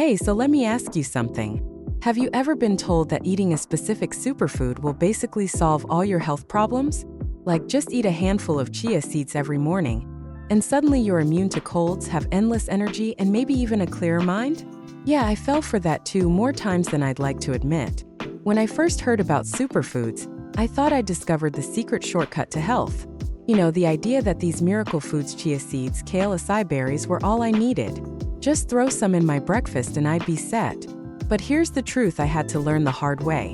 Hey, so let me ask you something. Have you ever been told that eating a specific superfood will basically solve all your health problems? Like just eat a handful of chia seeds every morning, and suddenly you're immune to colds, have endless energy, and maybe even a clearer mind? Yeah, I fell for that too more times than I'd like to admit. When I first heard about superfoods, I thought I'd discovered the secret shortcut to health. You know, the idea that these miracle foods, chia seeds, kale, acai berries, were all I needed. Just throw some in my breakfast and I'd be set. But here's the truth I had to learn the hard way.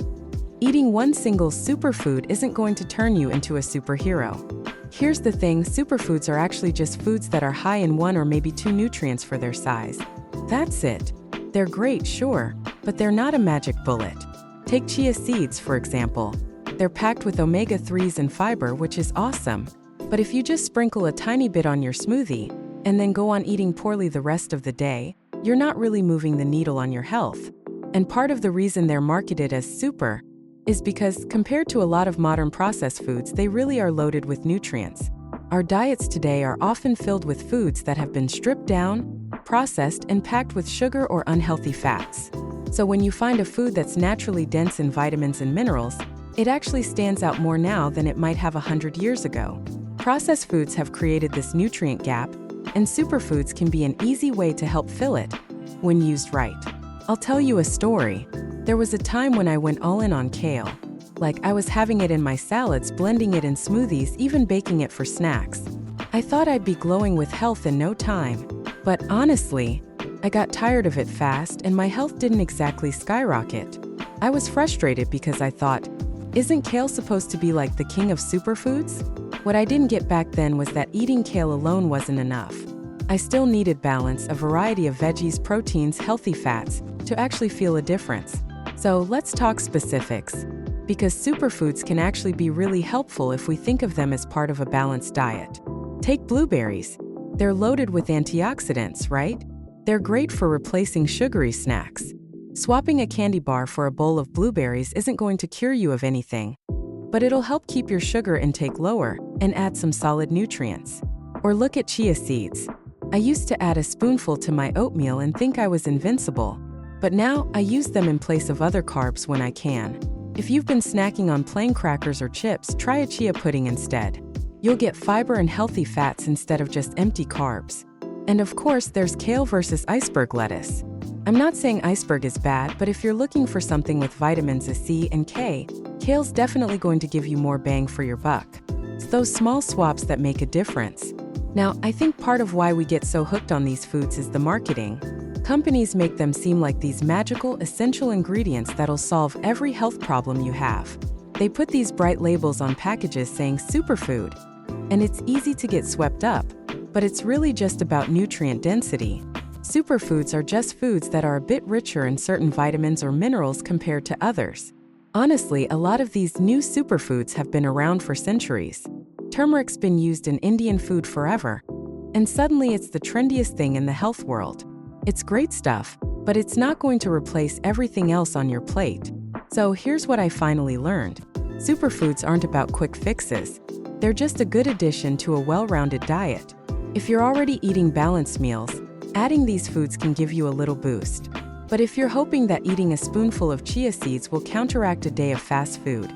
Eating one single superfood isn't going to turn you into a superhero. Here's the thing, superfoods are actually just foods that are high in one or maybe two nutrients for their size. That's it. They're great, sure, but they're not a magic bullet. Take chia seeds, for example. They're packed with omega-3s and fiber, which is awesome. But if you just sprinkle a tiny bit on your smoothie, and then go on eating poorly the rest of the day, you're not really moving the needle on your health. And part of the reason they're marketed as super is because, compared to a lot of modern processed foods, they really are loaded with nutrients. Our diets today are often filled with foods that have been stripped down, processed, and packed with sugar or unhealthy fats. So when you find a food that's naturally dense in vitamins and minerals, it actually stands out more now than it might have 100 years ago. Processed foods have created this nutrient gap, and superfoods can be an easy way to help fill it when used right. I'll tell you a story. There was a time when I went all in on kale. Like, I was having it in my salads, blending it in smoothies, even baking it for snacks. I thought I'd be glowing with health in no time. But honestly, I got tired of it fast and my health didn't exactly skyrocket. I was frustrated because I thought, isn't kale supposed to be like the king of superfoods? What I didn't get back then was that eating kale alone wasn't enough. I still needed balance, a variety of veggies, proteins, healthy fats, to actually feel a difference. So let's talk specifics. Because superfoods can actually be really helpful if we think of them as part of a balanced diet. Take blueberries. They're loaded with antioxidants, right? They're great for replacing sugary snacks. Swapping a candy bar for a bowl of blueberries isn't going to cure you of anything, but it'll help keep your sugar intake lower and add some solid nutrients. Or look at chia seeds. I used to add a spoonful to my oatmeal and think I was invincible, but now I use them in place of other carbs when I can. If you've been snacking on plain crackers or chips, try a chia pudding instead. You'll get fiber and healthy fats instead of just empty carbs. And of course, there's kale versus iceberg lettuce. I'm not saying iceberg is bad, but if you're looking for something with vitamins C and K, kale's definitely going to give you more bang for your buck. It's those small swaps that make a difference. Now, I think part of why we get so hooked on these foods is the marketing. Companies make them seem like these magical, essential ingredients that'll solve every health problem you have. They put these bright labels on packages saying superfood, and it's easy to get swept up, but it's really just about nutrient density. Superfoods are just foods that are a bit richer in certain vitamins or minerals compared to others. Honestly, a lot of these new superfoods have been around for centuries. Turmeric's been used in Indian food forever, and suddenly it's the trendiest thing in the health world. It's great stuff, but it's not going to replace everything else on your plate. So here's what I finally learned. Superfoods aren't about quick fixes. They're just a good addition to a well-rounded diet. If you're already eating balanced meals, adding these foods can give you a little boost. But if you're hoping that eating a spoonful of chia seeds will counteract a day of fast food,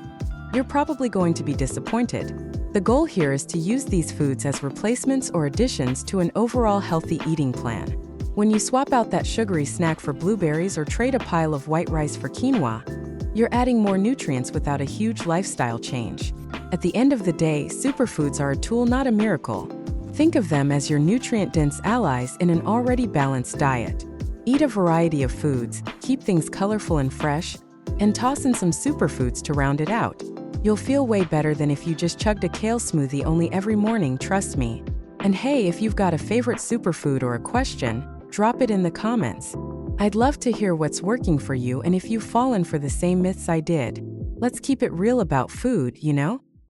you're probably going to be disappointed. The goal here is to use these foods as replacements or additions to an overall healthy eating plan. When you swap out that sugary snack for blueberries or trade a pile of white rice for quinoa, you're adding more nutrients without a huge lifestyle change. At the end of the day, superfoods are a tool, not a miracle. Think of them as your nutrient-dense allies in an already balanced diet. Eat a variety of foods, keep things colorful and fresh, and toss in some superfoods to round it out. You'll feel way better than if you just chugged a kale smoothie only every morning, trust me. And hey, if you've got a favorite superfood or a question, drop it in the comments. I'd love to hear what's working for you and if you've fallen for the same myths I did. Let's keep it real about food, you know?